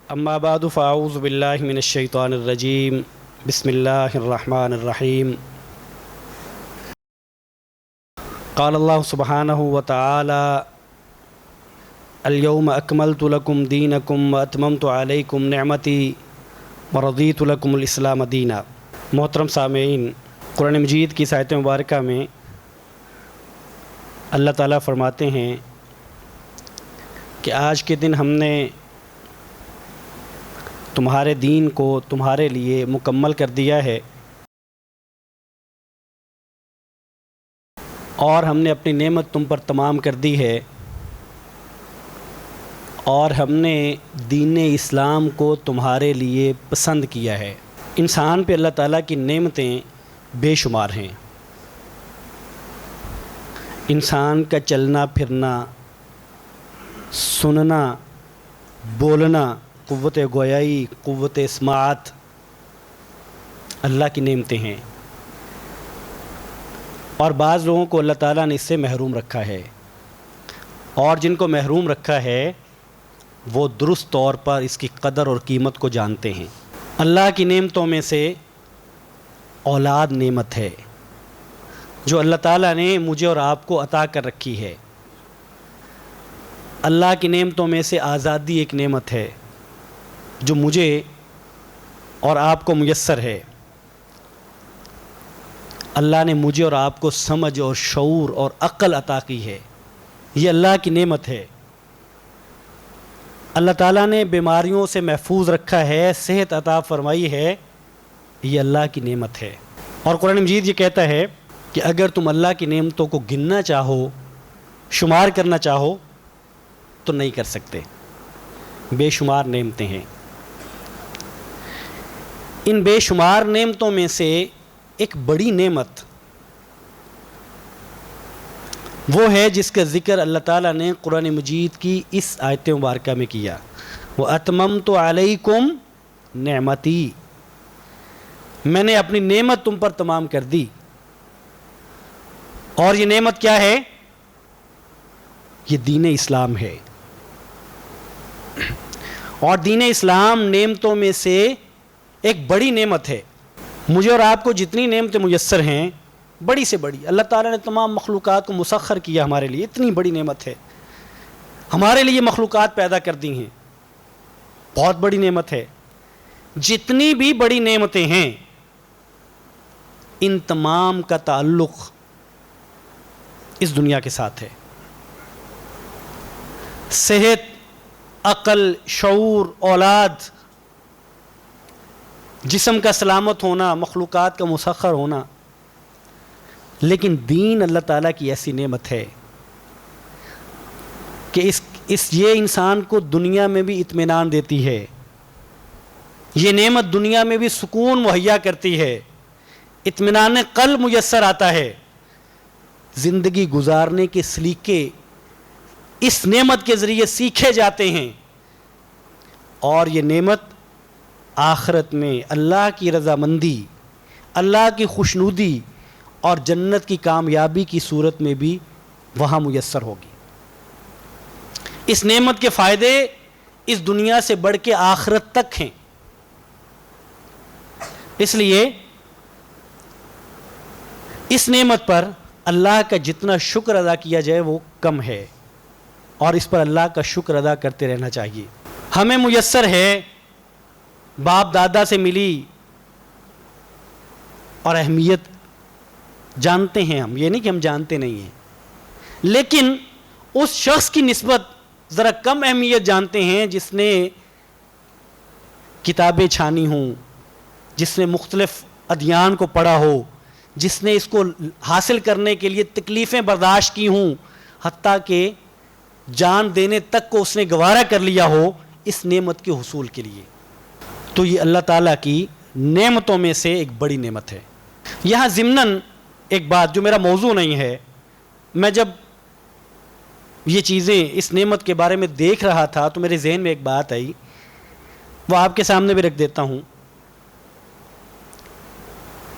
اما بعد فاعوذ باللہ من الشیطان الرجیم بسم اللہ الرحمن الرحیم قال اللہ سبحانہ وتعالی اليوم اکملت لکم دینکم واتممت علیکم نعمتی ورضیت لکم الاسلام دینا۔ محترم سامعین، قرآن مجید کی آیت مبارکہ میں اللہ تعالیٰ فرماتے ہیں کہ آج کے دن ہم نے تمہارے دین کو تمہارے لیے مکمل کر دیا ہے اور ہم نے اپنی نعمت تم پر تمام کر دی ہے، اور ہم نے دین اسلام کو تمہارے لیے پسند کیا ہے۔ انسان پہ اللہ تعالیٰ کی نعمتیں بے شمار ہیں۔ انسان کا چلنا پھرنا، سننا، بولنا، قوت گویائی، قوت سماعت اللہ کی نعمتیں ہیں، اور بعض لوگوں کو اللہ تعالیٰ نے اس سے محروم رکھا ہے، اور جن کو محروم رکھا ہے وہ درست طور پر اس کی قدر اور قیمت کو جانتے ہیں۔ اللہ کی نعمتوں میں سے اولاد نعمت ہے جو اللہ تعالیٰ نے مجھے اور آپ کو عطا کر رکھی ہے۔ اللہ کی نعمتوں میں سے آزادی ایک نعمت ہے جو مجھے اور آپ کو میسر ہے۔ اللہ نے مجھے اور آپ کو سمجھ اور شعور اور عقل عطا کی ہے، یہ اللہ کی نعمت ہے۔ اللہ تعالیٰ نے بیماریوں سے محفوظ رکھا ہے، صحت عطا فرمائی ہے، یہ اللہ کی نعمت ہے۔ اور قرآن مجید یہ کہتا ہے کہ اگر تم اللہ کی نعمتوں کو گننا چاہو، شمار کرنا چاہو تو نہیں کر سکتے، بے شمار نعمتیں ہیں۔ ان بے شمار نعمتوں میں سے ایک بڑی نعمت وہ ہے جس کا ذکر اللہ تعالیٰ نے قرآن مجید کی اس آیت مبارکہ میں کیا، وَأَتْمَمْتُ عَلَيْكُمْ نِعْمَتِي، میں نے اپنی نعمت تم پر تمام کر دی۔ اور یہ نعمت کیا ہے؟ یہ دین اسلام ہے۔ اور دین اسلام نعمتوں میں سے ایک بڑی نعمت ہے۔ مجھے اور آپ کو جتنی نعمتیں میسر ہیں، بڑی سے بڑی اللہ تعالیٰ نے تمام مخلوقات کو مسخر کیا ہمارے لیے، اتنی بڑی نعمت ہے، ہمارے لیے مخلوقات پیدا کر دی ہیں، بہت بڑی نعمت ہے۔ جتنی بھی بڑی نعمتیں ہیں ان تمام کا تعلق اس دنیا کے ساتھ ہے۔ صحت، عقل، شعور، اولاد، جسم کا سلامت ہونا، مخلوقات کا مسخر ہونا، لیکن دین اللہ تعالیٰ کی ایسی نعمت ہے کہ یہ انسان کو دنیا میں بھی اطمینان دیتی ہے، یہ نعمت دنیا میں بھی سکون مہیا کرتی ہے، اطمینان قلب میسر آتا ہے، زندگی گزارنے کے سلیقے اس نعمت کے ذریعے سیکھے جاتے ہیں، اور یہ نعمت آخرت میں اللہ کی رضامندی، اللہ کی خوشنودی اور جنت کی کامیابی کی صورت میں بھی وہاں میسر ہوگی۔ اس نعمت کے فائدے اس دنیا سے بڑھ کے آخرت تک ہیں، اس لیے اس نعمت پر اللہ کا جتنا شکر ادا کیا جائے وہ کم ہے، اور اس پر اللہ کا شکر ادا کرتے رہنا چاہیے۔ ہمیں میسر ہے، باپ دادا سے ملی، اور اہمیت جانتے ہیں ہم، یہ نہیں کہ ہم جانتے نہیں ہیں، لیکن اس شخص کی نسبت ذرا کم اہمیت جانتے ہیں جس نے کتابیں چھانی ہوں، جس نے مختلف ادیان کو پڑھا ہو، جس نے اس کو حاصل کرنے کے لیے تکلیفیں برداشت کی ہوں، حتیٰ کہ جان دینے تک کو اس نے گوارا کر لیا ہو اس نعمت کے حصول کے لیے۔ تو یہ اللہ تعالیٰ کی نعمتوں میں سے ایک بڑی نعمت ہے۔ یہاں ضمناً ایک بات جو میرا موضوع نہیں ہے، میں جب یہ چیزیں اس نعمت کے بارے میں دیکھ رہا تھا تو میرے ذہن میں ایک بات آئی، وہ آپ کے سامنے بھی رکھ دیتا ہوں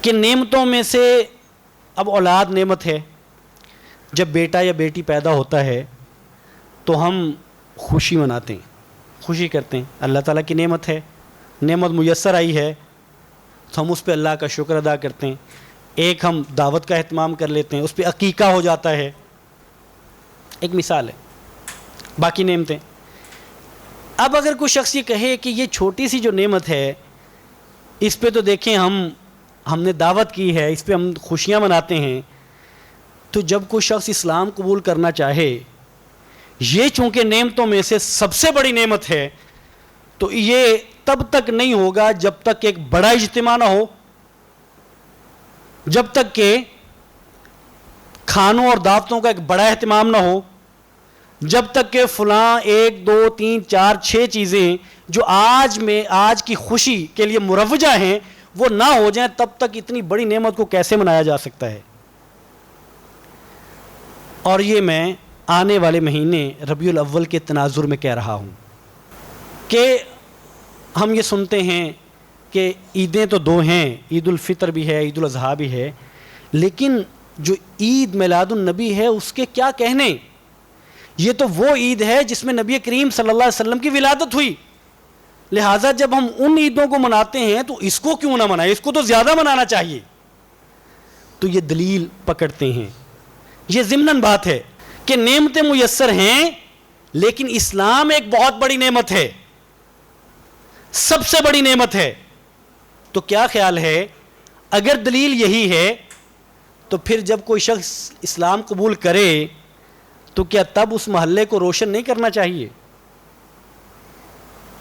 کہ نعمتوں میں سے اب اولاد نعمت ہے۔ جب بیٹا یا بیٹی پیدا ہوتا ہے تو ہم خوشی مناتے ہیں، خوشی کرتے ہیں، اللہ تعالیٰ کی نعمت ہے، نعمت میسر آئی ہے تو ہم اس پہ اللہ کا شکر ادا کرتے ہیں. ایک ہم دعوت کا اہتمام کر لیتے ہیں، اس پہ عقیقہ ہو جاتا ہے. ایک مثال ہے، باقی نعمتیں. اب اگر کوئی شخص یہ کہے کہ یہ چھوٹی سی جو نعمت ہے اس پہ تو دیکھیں ہم نے دعوت کی ہے، اس پہ ہم خوشیاں مناتے ہیں، تو جب کوئی شخص اسلام قبول کرنا چاہے، یہ چونکہ نعمتوں میں سے سب سے بڑی نعمت ہے، تو یہ تب تک نہیں ہوگا جب تک ایک بڑا اجتماع نہ ہو، جب تک کہ کھانوں اور دعوتوں کا ایک بڑا اہتمام نہ ہو، جب تک کہ فلاں 1 2 3 4 6 چیزیں جو آج کی خوشی کے لیے مروجہ ہیں وہ نہ ہو جائیں، تب تک اتنی بڑی نعمت کو کیسے منایا جا سکتا ہے. اور یہ میں آنے والے مہینے ربیع الاول کے تناظر میں کہہ رہا ہوں کہ ہم یہ سنتے ہیں کہ عیدیں تو 2 ہیں، عید الفطر بھی ہے، عید الاضحیٰ بھی ہے، لیکن جو عید میلاد النبی ہے اس کے کیا کہنے. یہ تو وہ عید ہے جس میں نبی کریم صلی اللہ علیہ وسلم کی ولادت ہوئی، لہٰذا جب ہم ان عیدوں کو مناتے ہیں تو اس کو کیوں نہ منائیں، اس کو تو زیادہ منانا چاہیے. تو یہ دلیل پکڑتے ہیں. یہ ضمناً بات ہے کہ نعمتیں میسر ہیں، لیکن اسلام ایک بہت بڑی نعمت ہے، سب سے بڑی نعمت ہے. تو کیا خیال ہے، اگر دلیل یہی ہے تو پھر جب کوئی شخص اسلام قبول کرے تو کیا تب اس محلے کو روشن نہیں کرنا چاہیے؟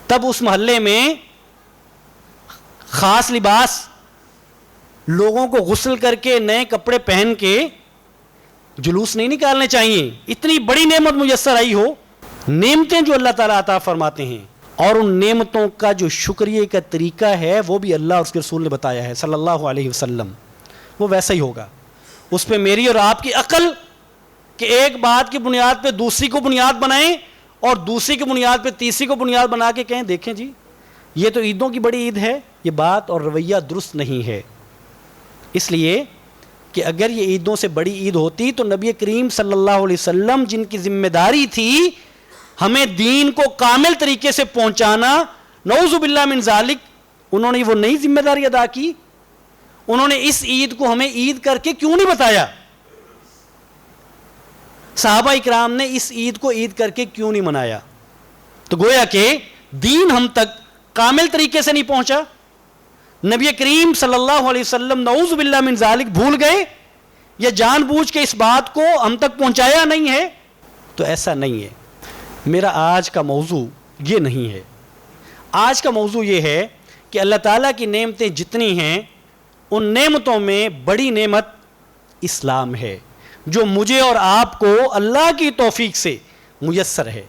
تب اس محلے میں خاص لباس، لوگوں کو غسل کر کے نئے کپڑے پہن کے جلوس نہیں نکالنے چاہیے؟ اتنی بڑی نعمت میسر آئی ہو، نعمتیں جو اللہ تعالیٰ عطا فرماتے ہیں، اور ان نعمتوں کا جو شکریہ کا طریقہ ہے وہ بھی اللہ اور اس کے رسول نے بتایا ہے صلی اللہ علیہ وسلم، وہ ویسا ہی ہوگا. اس پہ میری اور آپ کی عقل کہ ایک بات کی بنیاد پہ دوسری کو بنیاد بنائیں اور دوسری کی بنیاد پہ تیسری کو بنیاد بنا کے کہیں دیکھیں جی یہ تو عیدوں کی بڑی عید ہے، یہ بات اور رویہ درست نہیں ہے. اس لیے کہ اگر یہ عیدوں سے بڑی عید ہوتی تو نبی کریم صلی اللہ علیہ وسلم جن کی ذمہ داری تھی ہمیں دین کو کامل طریقے سے پہنچانا، نعوذ باللہ من ذالک، انہوں نے وہ نئی ذمہ داری ادا کی. انہوں نے اس عید کو ہمیں عید کر کے کیوں نہیں بتایا؟ صحابہ اکرام نے اس عید کو عید کر کے کیوں نہیں منایا؟ تو گویا کہ دین ہم تک کامل طریقے سے نہیں پہنچا. نبی کریم صلی اللہ علیہ وسلم نعوذ باللہ من ذالک بھول گئے یا جان بوجھ کے اس بات کو ہم تک پہنچایا نہیں ہے؟ تو ایسا نہیں ہے. میرا آج کا موضوع یہ نہیں ہے. آج کا موضوع یہ ہے کہ اللہ تعالیٰ کی نعمتیں جتنی ہیں ان نعمتوں میں بڑی نعمت اسلام ہے جو مجھے اور آپ کو اللہ کی توفیق سے میسر ہے،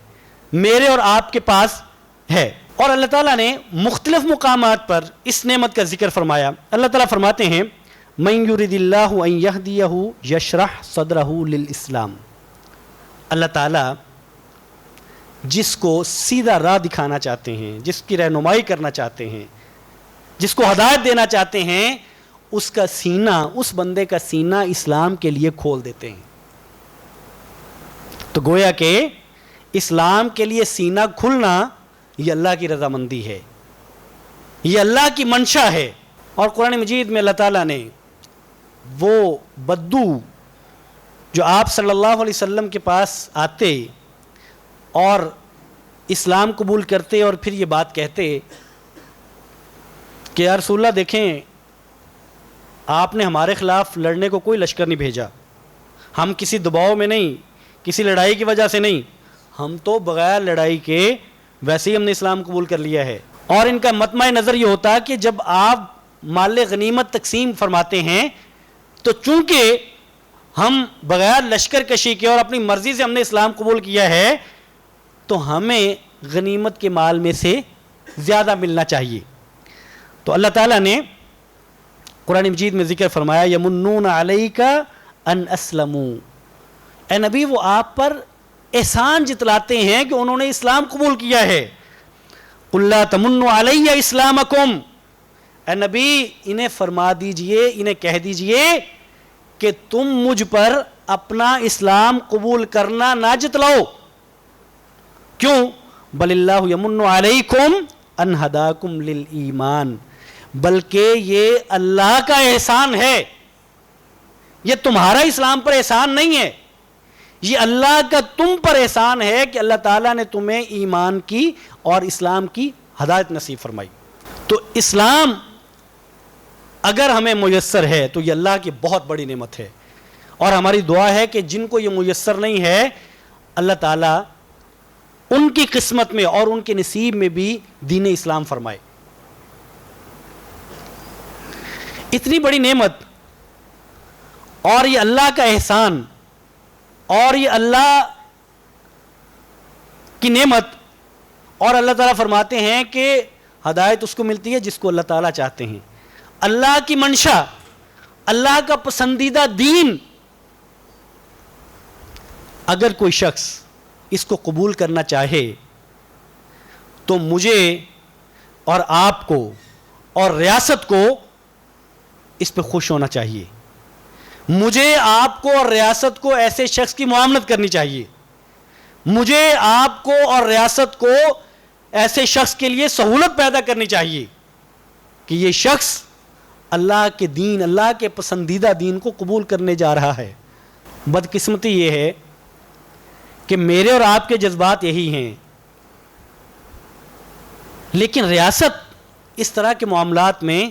میرے اور آپ کے پاس ہے. اور اللہ تعالیٰ نے مختلف مقامات پر اس نعمت کا ذکر فرمایا. اللہ تعالیٰ فرماتے ہیں مَن يُرِدِ اللَّهُ أَن يَهْدِيَهُ يَشْرَحْ صَدْرَهُ لِلْإِسْلَامِ. اللہ تعالیٰ جس کو سیدھا راہ دکھانا چاہتے ہیں، جس کی رہنمائی کرنا چاہتے ہیں، جس کو ہدایت دینا چاہتے ہیں، اس کا سینہ، اس بندے کا سینہ اسلام کے لیے کھول دیتے ہیں. تو گویا کہ اسلام کے لیے سینہ کھلنا یہ اللہ کی رضامندی ہے، یہ اللہ کی منشا ہے. اور قرآن مجید میں اللہ تعالیٰ نے وہ بدو جو آپ صلی اللہ علیہ وسلم کے پاس آتے اور اسلام قبول کرتے اور پھر یہ بات کہتے کہ یا رسول اللہ دیکھیں آپ نے ہمارے خلاف لڑنے کو کوئی لشکر نہیں بھیجا، ہم کسی دباؤ میں نہیں، کسی لڑائی کی وجہ سے نہیں، ہم تو بغیر لڑائی کے ویسے ہی ہم نے اسلام قبول کر لیا ہے. اور ان کا مطمع نظر یہ ہوتا کہ جب آپ مال غنیمت تقسیم فرماتے ہیں تو چونکہ ہم بغیر لشکر کشی کے اور اپنی مرضی سے ہم نے اسلام قبول کیا ہے تو ہمیں غنیمت کے مال میں سے زیادہ ملنا چاہیے. تو اللہ تعالیٰ نے قرآن مجید میں ذکر فرمایا یمنون علیک ان اسلموا، اے نبی وہ آپ پر احسان جتلاتے ہیں کہ انہوں نے اسلام قبول کیا ہے. قل لا تمنوا علی اسلامکم، اے نبی انہیں فرما دیجئے، انہیں کہہ دیجئے کہ تم مجھ پر اپنا اسلام قبول کرنا نہ جتلاؤ. کیوں؟ بل اللہ یمن علیکم ان ہداکم للایمان، بلکہ یہ اللہ کا احسان ہے، یہ تمہارا اسلام پر احسان نہیں ہے، یہ اللہ کا تم پر احسان ہے کہ اللہ تعالیٰ نے تمہیں ایمان کی اور اسلام کی ہدایت نصیب فرمائی۔ تو اسلام اگر ہمیں میسر ہے تو یہ اللہ کی بہت بڑی نعمت ہے، اور ہماری دعا ہے کہ جن کو یہ میسر نہیں ہے اللہ تعالیٰ ان کی قسمت میں اور ان کے نصیب میں بھی دین اسلام فرمائے۔ اتنی بڑی نعمت اور یہ اللہ کا احسان اور یہ اللہ کی نعمت، اور اللہ تعالیٰ فرماتے ہیں کہ ہدایت اس کو ملتی ہے جس کو اللہ تعالیٰ چاہتے ہیں۔ اللہ کی منشا، اللہ کا پسندیدہ دین، اگر کوئی شخص اس کو قبول کرنا چاہے تو مجھے اور آپ کو اور ریاست کو اس پہ خوش ہونا چاہیے۔ مجھے آپ کو اور ریاست کو ایسے شخص کی معاملت کرنی چاہیے، مجھے آپ کو اور ریاست کو ایسے شخص کے لیے سہولت پیدا کرنی چاہیے کہ یہ شخص اللہ کے دین، اللہ کے پسندیدہ دین کو قبول کرنے جا رہا ہے۔ بدقسمتی یہ ہے کہ میرے اور آپ کے جذبات یہی ہیں، لیکن ریاست اس طرح کے معاملات میں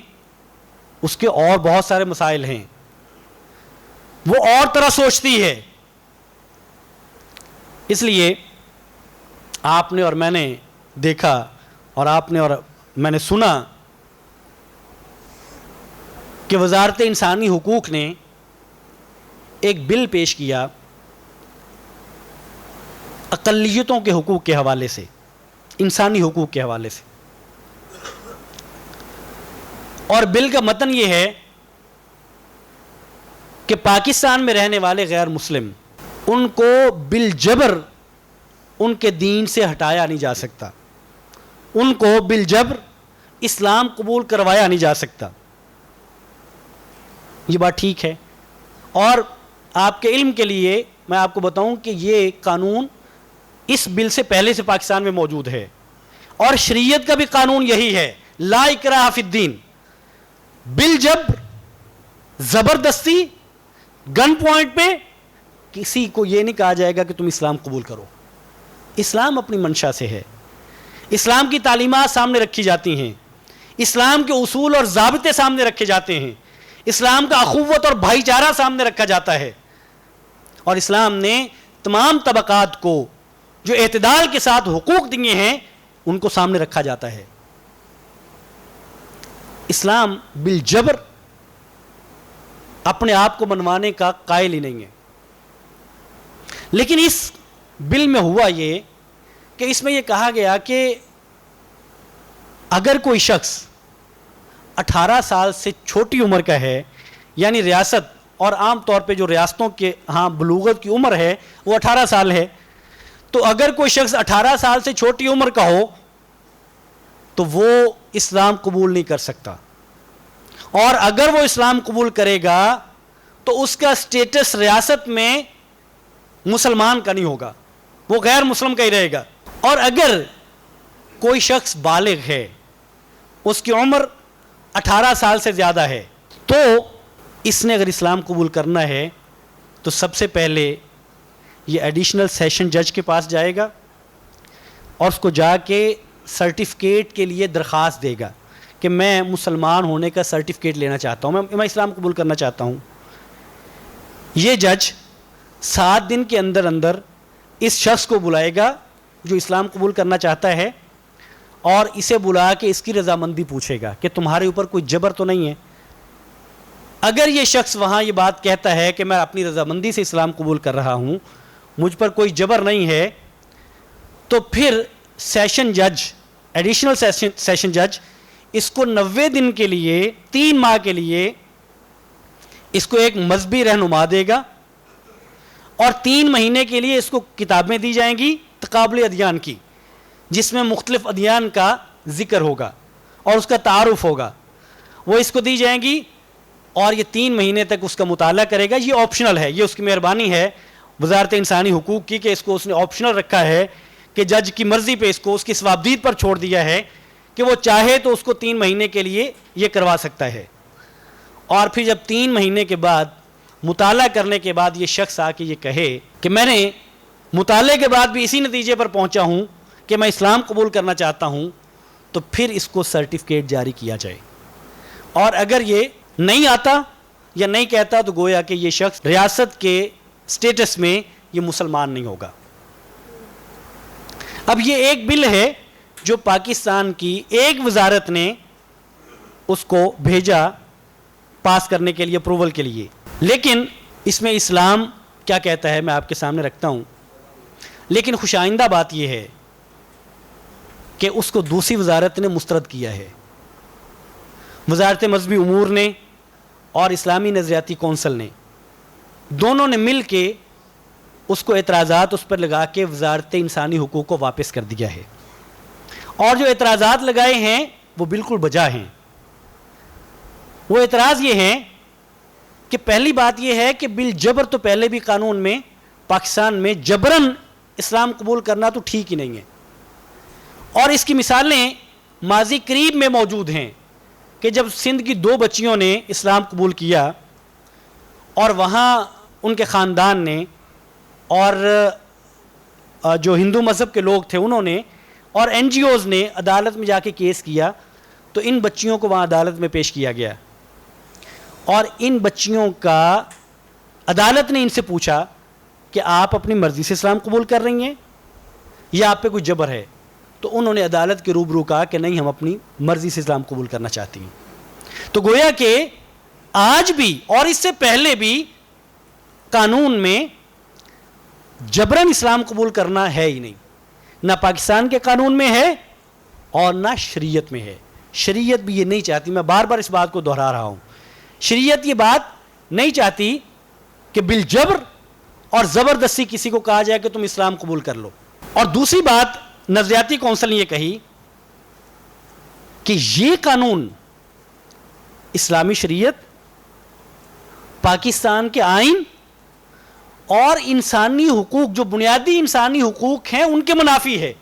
اس کے اور بہت سارے مسائل ہیں، وہ اور طرح سوچتی ہے۔ اس لیے آپ نے اور میں نے دیکھا اور آپ نے اور میں نے سنا کہ وزارت انسانی حقوق نے ایک بل پیش کیا اقلیتوں کے حقوق کے حوالے سے، انسانی حقوق کے حوالے سے، اور بل کا متن یہ ہے کہ پاکستان میں رہنے والے غیر مسلم، ان کو بالجبر ان کے دین سے ہٹایا نہیں جا سکتا، ان کو بالجبر اسلام قبول کروایا نہیں جا سکتا۔ یہ بات ٹھیک ہے، اور آپ کے علم کے لیے میں آپ کو بتاؤں کہ یہ قانون اس بل سے پہلے سے پاکستان میں موجود ہے، اور شریعت کا بھی قانون یہی ہے، لا اکراہ فی الدین، بالجبر، زبردستی، گن پوائنٹ پہ کسی کو یہ نہیں کہا جائے گا کہ تم اسلام قبول کرو۔ اسلام اپنی منشا سے ہے، اسلام کی تعلیمات سامنے رکھی جاتی ہیں، اسلام کے اصول اور ضابطے سامنے رکھے جاتے ہیں، اسلام کا اخوت اور بھائی چارہ سامنے رکھا جاتا ہے، اور اسلام نے تمام طبقات کو جو اعتدال کے ساتھ حقوق دیے ہیں ان کو سامنے رکھا جاتا ہے۔ اسلام بالجبر اپنے آپ کو منوانے کا قائل ہی نہیں ہے۔ لیکن اس بل میں ہوا یہ کہ اس میں یہ کہا گیا کہ اگر کوئی شخص 18 سال سے چھوٹی عمر کا ہے، یعنی ریاست اور عام طور پہ جو ریاستوں کے ہاں بلوغت کی عمر ہے وہ 18 سال ہے، تو اگر کوئی شخص 18 سال سے چھوٹی عمر کا ہو تو وہ اسلام قبول نہیں کر سکتا، اور اگر وہ اسلام قبول کرے گا تو اس کا سٹیٹس ریاست میں مسلمان کا نہیں ہوگا، وہ غیر مسلم کا ہی رہے گا۔ اور اگر کوئی شخص بالغ ہے، اس کی عمر 18 سال سے زیادہ ہے، تو اس نے اگر اسلام قبول کرنا ہے تو سب سے پہلے یہ ایڈیشنل سیشن جج کے پاس جائے گا اور اس کو جا کے سرٹیفکیٹ کے لیے درخواست دے گا کہ میں مسلمان ہونے کا سرٹیفکیٹ لینا چاہتا ہوں، میں اسلام قبول کرنا چاہتا ہوں۔ یہ جج 7 دن کے اندر اندر اس شخص کو بلائے گا جو اسلام قبول کرنا چاہتا ہے، اور اسے بلا کے اس کی رضامندی پوچھے گا کہ تمہارے اوپر کوئی جبر تو نہیں ہے۔ اگر یہ شخص وہاں یہ بات کہتا ہے کہ میں اپنی رضامندی سے اسلام قبول کر رہا ہوں، مجھ پر کوئی جبر نہیں ہے، تو پھر سیشن جج، ایڈیشنل سیشن جج اس کو 90 دن کے لیے، 3 ماہ کے لیے اس کو ایک مذہبی رہنما دے گا، اور 3 مہینے کے لیے اس کو کتابیں دی جائیں گی تقابل ادیان کی، جس میں مختلف ادیان کا ذکر ہوگا اور اس کا تعارف ہوگا، وہ اس کو دی جائیں گی، اور یہ 3 مہینے تک اس کا مطالعہ کرے گا۔ یہ آپشنل ہے، یہ اس کی مہربانی ہے وزارت انسانی حقوق کی کہ اس کو اس نے آپشنل رکھا ہے کہ جج کی مرضی پہ اس کو اس کی ثوابدید پر چھوڑ دیا ہے کہ وہ چاہے تو اس کو 3 مہینے کے لیے یہ کروا سکتا ہے، اور پھر جب 3 مہینے کے بعد مطالعہ کرنے کے بعد یہ شخص آ کے یہ کہے کہ میں نے مطالعے کے بعد بھی اسی نتیجے پر پہنچا ہوں کہ میں اسلام قبول کرنا چاہتا ہوں، تو پھر اس کو سرٹیفکیٹ جاری کیا جائے، اور اگر یہ نہیں آتا یا نہیں کہتا تو گویا کہ یہ شخص ریاست کے سٹیٹس میں یہ مسلمان نہیں ہوگا۔ اب یہ ایک بل ہے جو پاکستان کی ایک وزارت نے اس کو بھیجا پاس کرنے کے لیے، اپروول کے لیے، لیکن اس میں اسلام کیا کہتا ہے میں آپ کے سامنے رکھتا ہوں۔ لیکن خوش آئندہ بات یہ ہے کہ اس کو دوسری وزارت نے مسترد کیا ہے، وزارت مذہبی امور نے اور اسلامی نظریاتی کونسل نے، دونوں نے مل کے اس کو اعتراضات اس پر لگا کے وزارت انسانی حقوق کو واپس کر دیا ہے، اور جو اعتراضات لگائے ہیں وہ بالکل بجا ہیں۔ وہ اعتراض یہ ہیں کہ پہلی بات یہ ہے کہ بالجبر تو پہلے بھی قانون میں پاکستان میں جبراً اسلام قبول کرنا تو ٹھیک ہی نہیں ہے، اور اس کی مثالیں ماضی قریب میں موجود ہیں کہ جب سندھ کی 2 بچیوں نے اسلام قبول کیا اور وہاں ان کے خاندان نے اور جو ہندو مذہب کے لوگ تھے انہوں نے اور NGOs نے عدالت میں جا کے کیس کیا، تو ان بچیوں کو وہاں عدالت میں پیش کیا گیا، اور ان بچیوں کا عدالت نے ان سے پوچھا کہ آپ اپنی مرضی سے اسلام قبول کر رہی ہیں یا آپ پہ کوئی جبر ہے، تو انہوں نے عدالت کے روبرو کہا کہ نہیں، ہم اپنی مرضی سے اسلام قبول کرنا چاہتی ہیں۔ تو گویا کہ آج بھی اور اس سے پہلے بھی قانون میں جبراً اسلام قبول کرنا ہے ہی نہیں، نہ پاکستان کے قانون میں ہے اور نہ شریعت میں ہے۔ شریعت بھی یہ نہیں چاہتی، میں بار بار اس بات کو دہرا رہا ہوں، شریعت یہ بات نہیں چاہتی کہ بالجبر اور زبردستی کسی کو کہا جائے کہ تم اسلام قبول کر لو۔ اور دوسری بات نظریاتی کونسل نے یہ کہی کہ یہ قانون اسلامی شریعت، پاکستان کے آئین اور انسانی حقوق، جو بنیادی انسانی حقوق ہیں، ان کے منافی ہے۔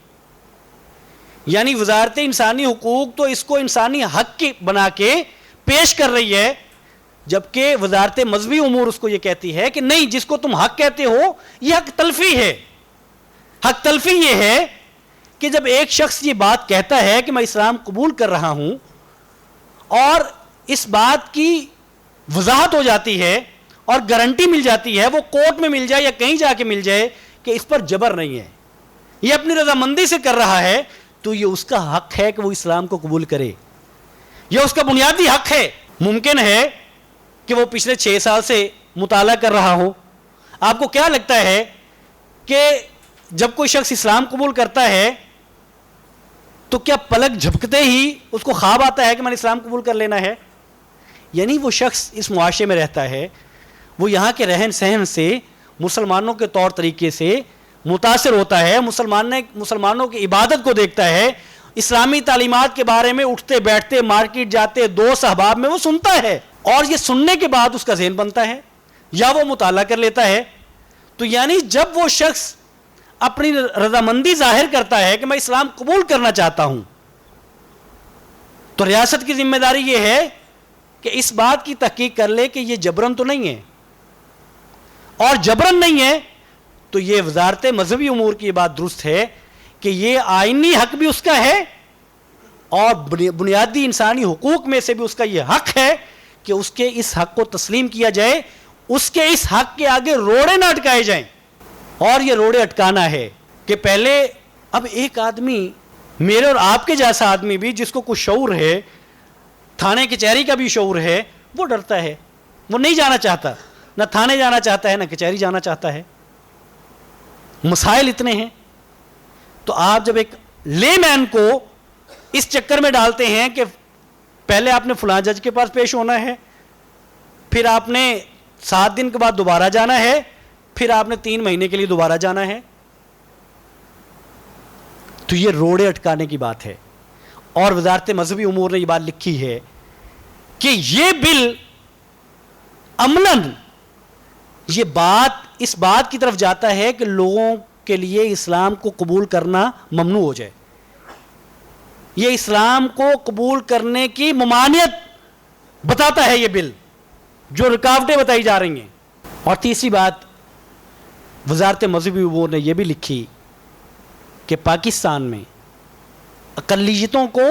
یعنی وزارت انسانی حقوق تو اس کو انسانی حق کی بنا کے پیش کر رہی ہے، جبکہ وزارت مذہبی امور اس کو یہ کہتی ہے کہ نہیں، جس کو تم حق کہتے ہو یہ حق تلفی ہے۔ حق تلفی یہ ہے کہ جب ایک شخص یہ بات کہتا ہے کہ میں اسلام قبول کر رہا ہوں، اور اس بات کی وضاحت ہو جاتی ہے اور گارنٹی مل جاتی ہے، وہ کورٹ میں مل جائے یا کہیں جا کے مل جائے کہ اس پر جبر نہیں ہے، یہ اپنی رضامندی سے کر رہا ہے، تو یہ اس کا حق ہے کہ وہ اسلام کو قبول کرے، یہ اس کا بنیادی حق ہے۔ ممکن ہے کہ وہ پچھلے 6 سال سے مطالعہ کر رہا ہو۔ آپ کو کیا لگتا ہے کہ جب کوئی شخص اسلام قبول کرتا ہے تو کیا پلک جھپکتے ہی اس کو خواب آتا ہے کہ میں نے اسلام قبول کر لینا ہے؟ یعنی وہ شخص اس معاشرے میں رہتا ہے، وہ یہاں کے رہن سہن سے، مسلمانوں کے طور طریقے سے متاثر ہوتا ہے، مسلمانوں کی عبادت کو دیکھتا ہے، اسلامی تعلیمات کے بارے میں اٹھتے بیٹھتے، مارکیٹ جاتے، دوست احباب میں وہ سنتا ہے، اور یہ سننے کے بعد اس کا ذہن بنتا ہے یا وہ مطالعہ کر لیتا ہے۔ تو یعنی جب وہ شخص اپنی رضامندی ظاہر کرتا ہے کہ میں اسلام قبول کرنا چاہتا ہوں، تو ریاست کی ذمہ داری یہ ہے کہ اس بات کی تحقیق کر لے کہ یہ جبرن تو نہیں ہے، اور جبرن نہیں ہے تو یہ وزارت مذہبی امور کی بات درست ہے کہ یہ آئینی حق بھی اس کا ہے اور بنیادی انسانی حقوق میں سے بھی اس کا یہ حق ہے کہ اس کے اس حق کو تسلیم کیا جائے، اس کے اس حق کے آگے روڑے نہ اٹکائے جائیں۔ اور یہ روڑے اٹکانا ہے کہ پہلے اب ایک آدمی، میرے اور آپ کے جیسا آدمی بھی جس کو کچھ شعور ہے، تھانے کچہری کا بھی شعور ہے، وہ ڈرتا ہے، وہ نہیں جانا چاہتا، نہ تھانے جانا چاہتا ہے نہ کچہری جانا چاہتا ہے، مسائل اتنے ہیں۔ تو آپ جب ایک لے مین کو اس چکر میں ڈالتے ہیں کہ پہلے آپ نے فلاں جج کے پاس پیش ہونا ہے، پھر آپ نے 7 دن کے بعد دوبارہ جانا ہے، پھر آپ نے 3 مہینے کے لیے دوبارہ جانا ہے، تو یہ روڑے اٹکانے کی بات ہے۔ اور وزارت مذہبی امور نے یہ بات لکھی ہے کہ یہ بل عملاً یہ بات اس بات کی طرف جاتا ہے کہ لوگوں کے لیے اسلام کو قبول کرنا ممنوع ہو جائے. یہ اسلام کو قبول کرنے کی ممانعت بتاتا ہے یہ بل, جو رکاوٹیں بتائی جا رہی ہیں. اور تیسری بات, وزارت مذہبی امور نے یہ بھی لکھی کہ پاکستان میں اقلیتوں کو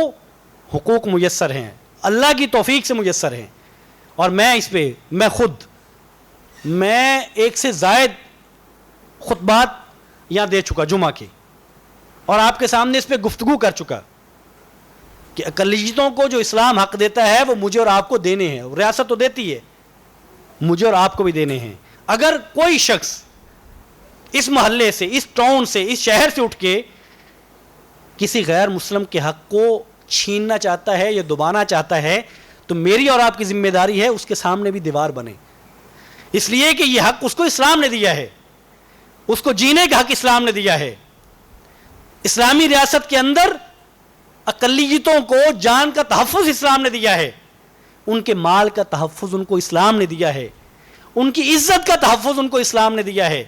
حقوق میسر ہیں, اللہ کی توفیق سے میسر ہیں. اور میں اس پہ میں ایک سے زائد خطبات یہاں دے چکا جمعہ کے, اور آپ کے سامنے اس پہ گفتگو کر چکا کہ اقلیتوں کو جو اسلام حق دیتا ہے وہ مجھے اور آپ کو دینے ہیں. ریاست تو دیتی ہے, مجھے اور آپ کو بھی دینے ہیں. اگر کوئی شخص اس محلے سے, اس ٹاؤن سے, اس شہر سے اٹھ کے کسی غیر مسلم کے حق کو چھیننا چاہتا ہے یا دبانا چاہتا ہے, تو میری اور آپ کی ذمہ داری ہے اس کے سامنے بھی دیوار بنے, اس لیے کہ یہ حق اس کو اسلام نے دیا ہے, اس کو جینے کا حق اسلام نے دیا ہے. اسلامی ریاست کے اندر اقلیتوں کو جان کا تحفظ اسلام نے دیا ہے, ان کے مال کا تحفظ ان کو اسلام نے دیا ہے, ان کی عزت کا تحفظ ان کو اسلام نے دیا ہے,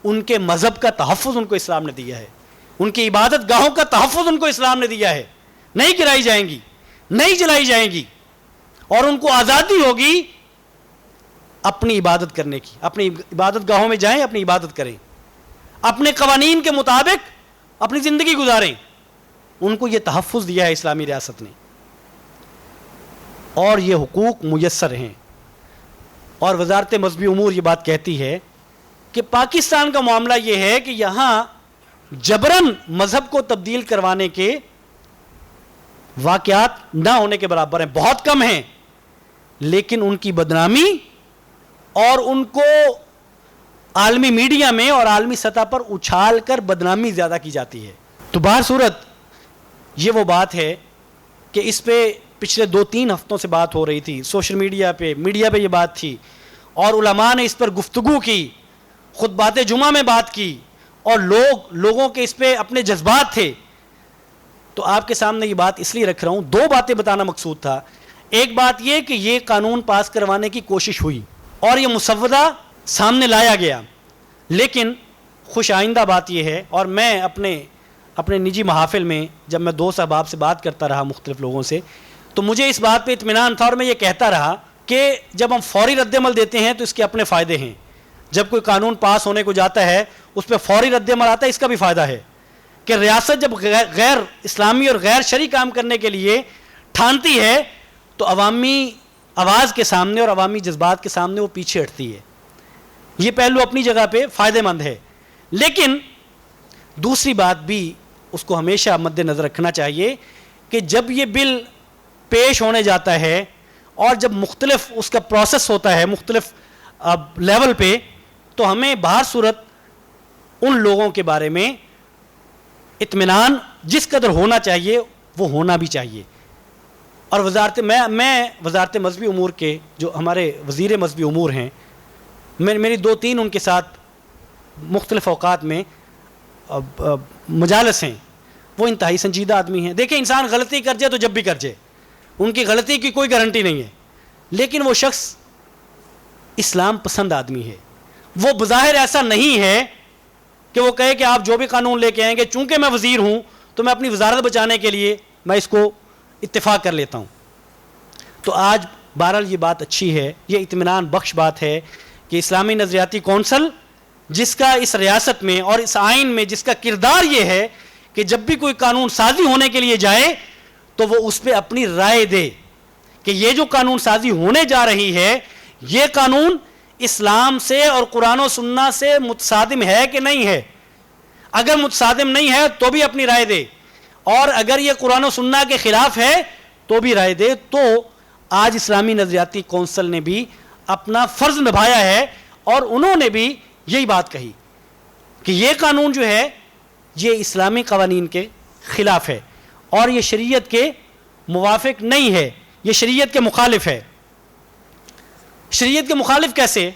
ان کے مذہب کا تحفظ ان کو اسلام نے دیا ہے, ان کی عبادت گاہوں کا تحفظ ان کو اسلام نے دیا ہے. نہیں گرائی جائیں گی, نہیں جلائی جائیں گی, اور ان کو آزادی ہوگی اپنی عبادت کرنے کی. اپنی عبادت گاہوں میں جائیں, اپنی عبادت کریں, اپنے قوانین کے مطابق اپنی زندگی گزاریں. ان کو یہ تحفظ دیا ہے اسلامی ریاست نے, اور یہ حقوق میسر ہیں. اور وزارت مذہبی امور یہ بات کہتی ہے کہ پاکستان کا معاملہ یہ ہے کہ یہاں جبراً مذہب کو تبدیل کروانے کے واقعات نہ ہونے کے برابر ہیں, بہت کم ہیں, لیکن ان کی بدنامی اور ان کو عالمی میڈیا میں اور عالمی سطح پر اچھال کر بدنامی زیادہ کی جاتی ہے. تو بہر صورت یہ وہ بات ہے کہ اس پہ پچھلے 2-3 ہفتوں سے بات ہو رہی تھی, سوشل میڈیا پہ یہ بات تھی, اور علماء نے اس پر گفتگو کی, خطبات جمعہ میں بات کی, اور لوگوں کے اس پہ اپنے جذبات تھے. تو آپ کے سامنے یہ بات اس لیے رکھ رہا ہوں, 2 باتیں بتانا مقصود تھا. ایک بات یہ کہ یہ قانون پاس کروانے کی کوشش ہوئی اور یہ مسودہ سامنے لایا گیا, لیکن خوش آئندہ بات یہ ہے, اور میں اپنے نجی محافل میں جب میں دوست احباب سے بات کرتا رہا مختلف لوگوں سے, تو مجھے اس بات پہ اطمینان تھا, اور میں یہ کہتا رہا کہ جب ہم فوری رد عمل دیتے ہیں تو اس کے اپنے فائدے ہیں. جب کوئی قانون پاس ہونے کو جاتا ہے اس پہ فوری رد عمل آتا ہے, اس کا بھی فائدہ ہے کہ ریاست جب غیر اسلامی اور غیر شرعی کام کرنے کے لیے ٹھانتی ہے تو عوامی آواز کے سامنے اور عوامی جذبات کے سامنے وہ پیچھے ہٹتی ہے. یہ پہلو اپنی جگہ پہ فائدہ مند ہے, لیکن دوسری بات بھی اس کو ہمیشہ مد نظر رکھنا چاہیے کہ جب یہ بل پیش ہونے جاتا ہے اور جب مختلف اس کا پروسیس ہوتا ہے مختلف لیول پہ, تو ہمیں بہر صورت ان لوگوں کے بارے میں اطمینان جس قدر ہونا چاہیے وہ ہونا بھی چاہیے. اور میں وزارت مذہبی امور کے جو ہمارے وزیر مذہبی امور ہیں, میری 2-3 ان کے ساتھ مختلف اوقات میں مجالس ہیں, وہ انتہائی سنجیدہ آدمی ہیں. دیکھیں, انسان غلطی کر جائے تو جب بھی کر جائے, ان کی غلطی کی کوئی گارنٹی نہیں ہے, لیکن وہ شخص اسلام پسند آدمی ہے. وہ بظاہر ایسا نہیں ہے کہ وہ کہے کہ آپ جو بھی قانون لے کے آئیں گے, چونکہ میں وزیر ہوں تو میں اپنی وزارت بچانے کے لیے میں اس کو اتفاق کر لیتا ہوں. تو آج بہرحال یہ بات اچھی ہے, یہ اطمینان بخش بات ہے کہ اسلامی نظریاتی کونسل جس کا اس ریاست میں اور اس آئین میں جس کا کردار یہ ہے کہ جب بھی کوئی قانون سازی ہونے کے لیے جائے تو وہ اس پہ اپنی رائے دے کہ یہ جو قانون سازی ہونے جا رہی ہے یہ قانون اسلام سے اور قرآن و سنہ سے متصادم ہے کہ نہیں ہے. اگر متصادم نہیں ہے تو بھی اپنی رائے دے, اور اگر یہ قرآن و سنہ کے خلاف ہے تو بھی رائے دے. تو آج اسلامی نظریاتی کونسل نے بھی اپنا فرض نبھایا ہے, اور انہوں نے بھی یہی بات کہی کہ یہ قانون جو ہے یہ اسلامی قوانین کے خلاف ہے اور یہ شریعت کے موافق نہیں ہے, یہ شریعت کے مخالف ہے. شریعت کے مخالف کیسے؟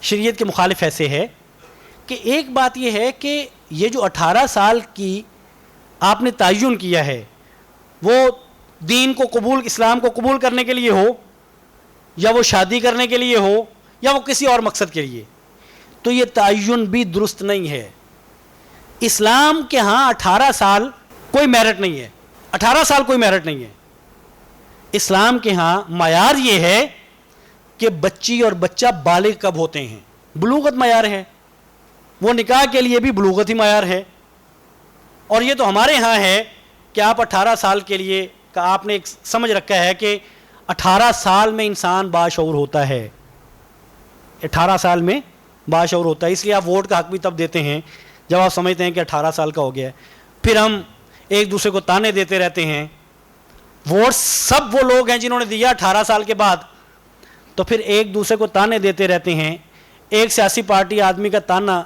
شریعت کے مخالف ایسے ہے کہ ایک بات یہ ہے کہ یہ جو 18 سال کی آپ نے تعین کیا ہے وہ دین کو قبول, اسلام کو قبول کرنے کے لیے ہو, یا وہ شادی کرنے کے لیے ہو, یا وہ کسی اور مقصد کے لیے, تو یہ تعین بھی درست نہیں ہے. اسلام کے ہاں 18 سال کوئی میرٹ نہیں ہے، 18 سال کوئی میرٹ نہیں ہے. اسلام کے ہاں معیار یہ ہے کہ بچی اور بچہ بالغ کب ہوتے ہیں، بلوغت معیار ہے. وہ نکاح کے لیے بھی بلوغت ہی معیار ہے. اور یہ تو ہمارے ہاں ہے کہ آپ 18 سال کے لیے کہ آپ نے ایک سمجھ رکھا ہے کہ 18 سال میں انسان باشعور ہوتا ہے، 18 سال میں باشعور ہوتا ہے. اس لیے آپ ووٹ کا حق بھی تب دیتے ہیں جب آپ سمجھتے ہیں کہ 18 سال کا ہو گیا ہے. پھر ہم ایک دوسرے کو تانے دیتے رہتے ہیں. ووٹ سب وہ لوگ ہیں جنہوں نے دیا 18 سال کے بعد، تو پھر ایک دوسرے کو تانے دیتے رہتے ہیں. ایک سیاسی پارٹی آدمی کا تانا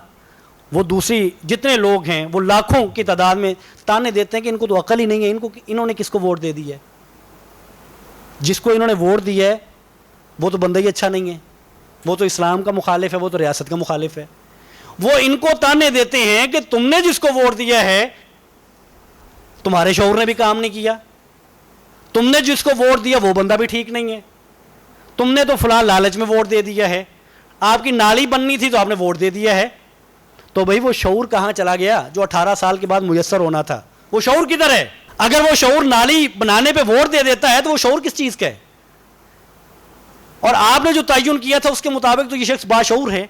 وہ دوسری جتنے لوگ ہیں وہ لاکھوں کی تعداد میں تانے دیتے ہیں کہ ان کو تو عقل ہی نہیں ہے، انہوں نے کس کو ووٹ دے دی ہے. جس کو انہوں نے ووٹ دیا ہے وہ تو بندہ ہی اچھا نہیں ہے، وہ تو اسلام کا مخالف ہے، وہ تو ریاست کا مخالف ہے. وہ ان کو تانے دیتے ہیں کہ تم نے جس کو ووٹ دیا ہے تمہارے شعور نے بھی کام نہیں کیا، تم نے جس کو ووٹ دیا وہ بندہ بھی ٹھیک نہیں ہے، تم نے تو فلاں لالچ میں ووٹ دے دیا ہے، آپ کی نالی بننی تھی تو آپ نے ووٹ دے دیا ہے. تو بھئی وہ شعور کہاں چلا گیا جو 18 سال کے بعد میسر ہونا تھا؟ وہ شعور کدھر ہے؟ اگر وہ شعور نالی بنانے پہ ووٹ دے دیتا ہے تو وہ شعور کس چیز کا ہے؟ اور آپ نے جو تعین کیا تھا اس کے مطابق تو یہ شخص باشعور ہے.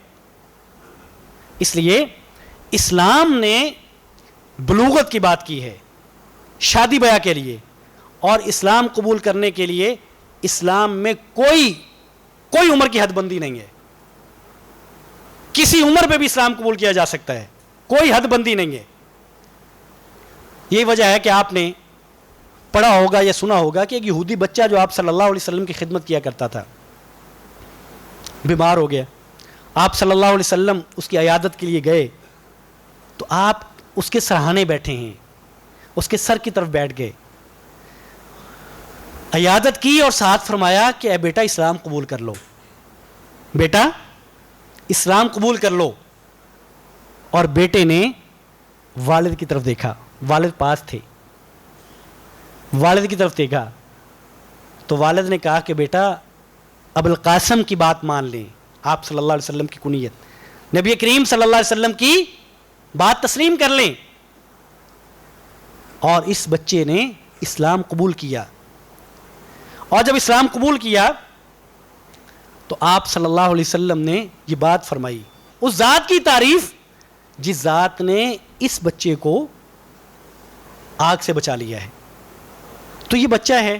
اس لیے اسلام نے بلوغت کی بات کی ہے شادی بیاہ کے لیے، اور اسلام قبول کرنے کے لیے اسلام میں کوئی عمر کی حد بندی نہیں ہے. کسی عمر پہ بھی اسلام قبول کیا جا سکتا ہے، کوئی حد بندی نہیں ہے. یہی وجہ ہے کہ آپ نے پڑھا ہوگا یا سنا ہوگا کہ ایک یہودی بچہ جو آپ صلی اللہ علیہ وسلم کی خدمت کیا کرتا تھا بیمار ہو گیا. آپ صلی اللہ علیہ وسلم اس کی عیادت کے لیے گئے تو آپ اس کے سرہانے بیٹھے ہیں، اس کے سر کی طرف بیٹھ گئے، عیادت کی اور ساتھ فرمایا کہ اے بیٹا اسلام قبول کر لو، بیٹا اسلام قبول کر لو. اور بیٹے نے والد کی طرف دیکھا، والد پاس تھے، والد کی طرف دیکھا تو والد نے کہا کہ بیٹا ابو القاسم کی بات مان لیں، آپ صلی اللہ علیہ وسلم کی کنیت، نبی کریم صلی اللہ علیہ وسلم کی بات تسلیم کر لیں. اور اس بچے نے اسلام قبول کیا. اور جب اسلام قبول کیا تو آپ صلی اللہ علیہ وسلم نے یہ بات فرمائی، اس ذات کی تعریف جس ذات نے اس بچے کو آگ سے بچا لیا ہے. تو یہ بچہ ہے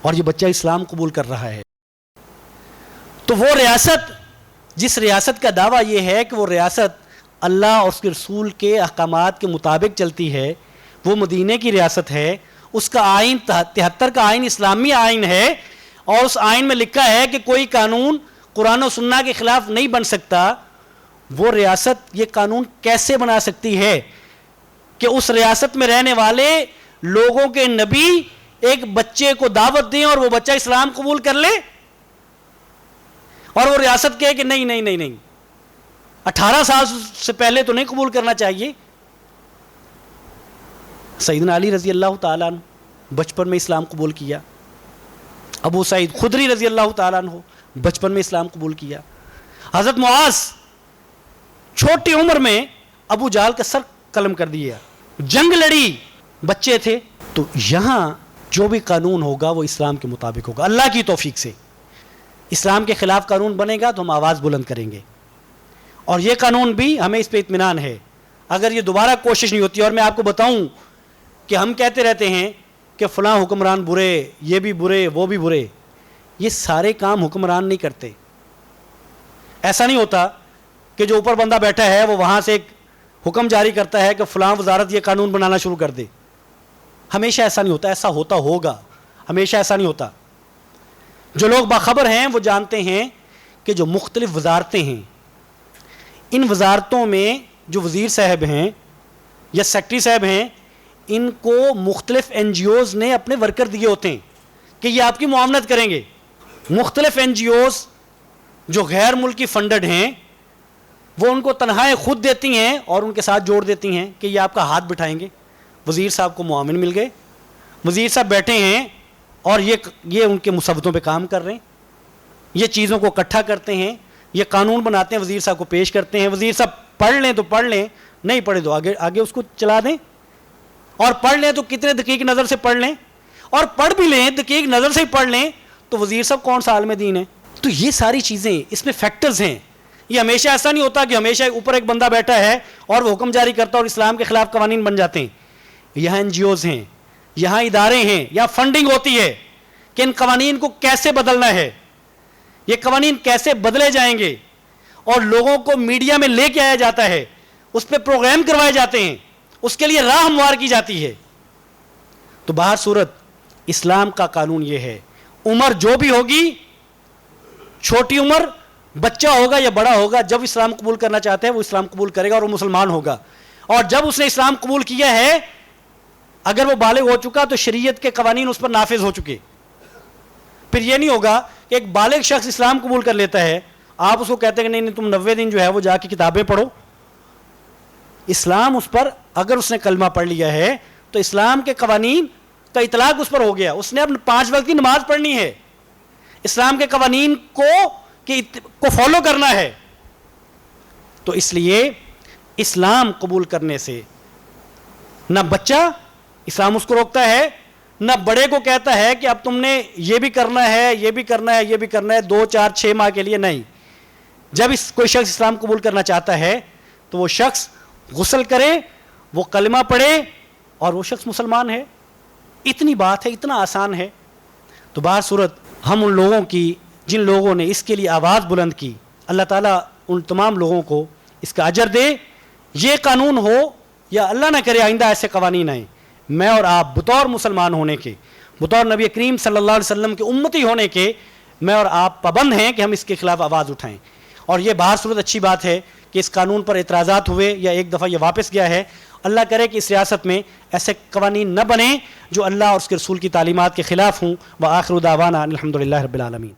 اور یہ بچہ اسلام قبول کر رہا ہے. تو وہ ریاست جس ریاست کا دعویٰ یہ ہے کہ وہ ریاست اللہ اور اس کے رسول کے احکامات کے مطابق چلتی ہے، وہ مدینے کی ریاست ہے، اس کا آئین 73 کا آئین اسلامی آئین ہے، اور اس آئین میں لکھا ہے کہ کوئی قانون قرآن و سنہ کے خلاف نہیں بن سکتا. وہ ریاست یہ قانون کیسے بنا سکتی ہے کہ اس ریاست میں رہنے والے لوگوں کے نبی ایک بچے کو دعوت دیں اور وہ بچہ اسلام قبول کر لے، اور وہ ریاست کہے کہ نہیں نہیں نہیں نہیں 18 سال سے پہلے تو نہیں قبول کرنا چاہیے. سیدنا علی رضی اللہ تعالیٰ عنہ بچپن میں اسلام قبول کیا، ابو سعید خدری رضی اللہ تعالیٰ عنہ بچپن میں اسلام قبول کیا، حضرت معاذ چھوٹی عمر میں ابو جہل کا سر قلم کر دیا، جنگ لڑی، بچے تھے. تو یہاں جو بھی قانون ہوگا وہ اسلام کے مطابق ہوگا اللہ کی توفیق سے. اسلام کے خلاف قانون بنے گا تو ہم آواز بلند کریں گے، اور یہ قانون بھی ہمیں اس پہ اطمینان ہے. اگر یہ دوبارہ کوشش نہیں ہوتی، اور میں آپ کو بتاؤں کہ ہم کہتے رہتے ہیں کہ فلاں حکمران برے، یہ بھی برے، وہ بھی برے، یہ سارے کام حکمران نہیں کرتے. ایسا نہیں ہوتا کہ جو اوپر بندہ بیٹھا ہے وہ وہاں سے ایک حکم جاری کرتا ہے کہ فلاں وزارت یہ قانون بنانا شروع کر دے. ہمیشہ ایسا نہیں ہوتا، ایسا ہوتا ہوگا، ہمیشہ ایسا نہیں ہوتا. جو لوگ باخبر ہیں وہ جانتے ہیں کہ جو مختلف وزارتیں ہیں، ان وزارتوں میں جو وزیر صاحب ہیں یا سیکٹری صاحب ہیں، ان کو مختلف این جی اوز نے اپنے ورکر دیے ہوتے ہیں کہ یہ آپ کی معاونت کریں گے. مختلف این جی اوز جو غیر ملکی فنڈڈ ہیں وہ ان کو تنخواہیں خود دیتی ہیں اور ان کے ساتھ جوڑ دیتی ہیں کہ یہ آپ کا ہاتھ بٹھائیں گے. وزیر صاحب کو معاون مل گئے، وزیر صاحب بیٹھے ہیں اور یہ ان کے مسودوں پہ کام کر رہے ہیں، یہ چیزوں کو اکٹھا کرتے ہیں، یہ قانون بناتے ہیں, وزیر صاحب کو پیش کرتے ہیں, وزیر صاحب پڑھ لیں تو پڑھ لیں, نہیں پڑھے تو آگے اس کو چلا دیں, اور پڑھ لیں تو کتنے دقیق نظر سے پڑھ لیں, اور پڑھ بھی لیں دقیق نظر سے ہی پڑھ لیں تو وزیر صاحب کون سا عالم دین ہے. تو یہ ساری چیزیں اس میں فیکٹرز ہیں. یہ ہمیشہ ایسا نہیں ہوتا کہ ہمیشہ اوپر ایک بندہ بیٹھا ہے اور وہ حکم جاری کرتا ہے اور اسلام کے خلاف قوانین بن جاتے ہیں. یہاں این جی اوز ہیں, یہاں ادارے ہیں, یہاں فنڈنگ ہوتی ہے کہ ان قوانین کو کیسے بدلنا ہے, یہ قوانین کیسے بدلے جائیں گے, اور لوگوں کو میڈیا میں لے کے آیا جاتا ہے, اس پہ پروگرام کروائے جاتے ہیں, اس کے لیے راہ ہموار کی جاتی ہے. تو باہر صورت اسلام کا قانون یہ ہے, عمر جو بھی ہوگی, چھوٹی عمر, بچہ ہوگا یا بڑا ہوگا, جب اسلام قبول کرنا چاہتا ہے وہ اسلام قبول کرے گا اور وہ مسلمان ہوگا. اور جب اس نے اسلام قبول کیا ہے, اگر وہ بالغ ہو چکا تو شریعت کے قوانین اس پر نافذ ہو چکے. پھر یہ نہیں ہوگا کہ ایک بالغ شخص اسلام قبول کر لیتا ہے, آپ اس کو کہتے ہیں کہ نہیں تم 90 دن جو ہے وہ جا کے کتابیں پڑھو. اسلام اس پر, اگر اس نے کلمہ پڑھ لیا ہے تو اسلام کے قوانین کا اطلاق اس پر ہو گیا, اس نے اپنے 5 وقت کی نماز پڑھنی ہے, اسلام کے قوانین کو فالو کرنا ہے. تو اس لیے اسلام قبول کرنے سے نہ بچہ, اسلام اس کو روکتا ہے, نہ بڑے کو کہتا ہے کہ اب تم نے یہ بھی کرنا ہے, یہ بھی کرنا ہے, یہ بھی کرنا ہے 2 4 6 ماہ کے لیے. نہیں, جب کوئی شخص اسلام قبول کرنا چاہتا ہے تو وہ شخص غسل کرے, وہ کلمہ پڑھے, اور وہ شخص مسلمان ہے. اتنی بات ہے, اتنا آسان ہے. تو باہر صورت ہم ان لوگوں کی جن لوگوں نے اس کے لیے آواز بلند کی, اللہ تعالیٰ ان تمام لوگوں کو اس کا اجر دے. یہ قانون ہو یا اللہ نہ کرے آئندہ ایسے قوانین آئیں, میں اور آپ بطور مسلمان ہونے کے, بطور نبی کریم صلی اللہ علیہ وسلم کے امتی ہونے کے, میں اور آپ پابند ہیں کہ ہم اس کے خلاف آواز اٹھائیں. اور یہ باہر صورت اچھی بات ہے کہ اس قانون پر اعتراضات ہوئے یا ایک دفعہ یہ واپس گیا ہے. اللہ کرے کہ اس ریاست میں ایسے قوانین نہ بنیں جو اللہ اور اس کے رسول کی تعلیمات کے خلاف ہوں. وآخر دعوانا الحمدللہ رب العالمین.